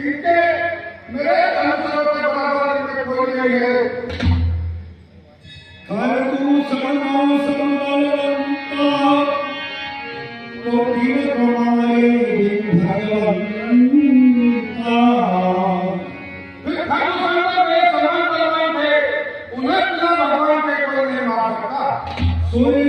ठीक है, मेरे अनुसार के बराबर में कोई नहीं है। हर तू समझो समझवंता तो फिर तुम्हारे बिन भगवंता। फिर खाटू संत वे समान बलवान थे, उन्हें बिना भगवान के कोई नहीं मार सकता। सूर्य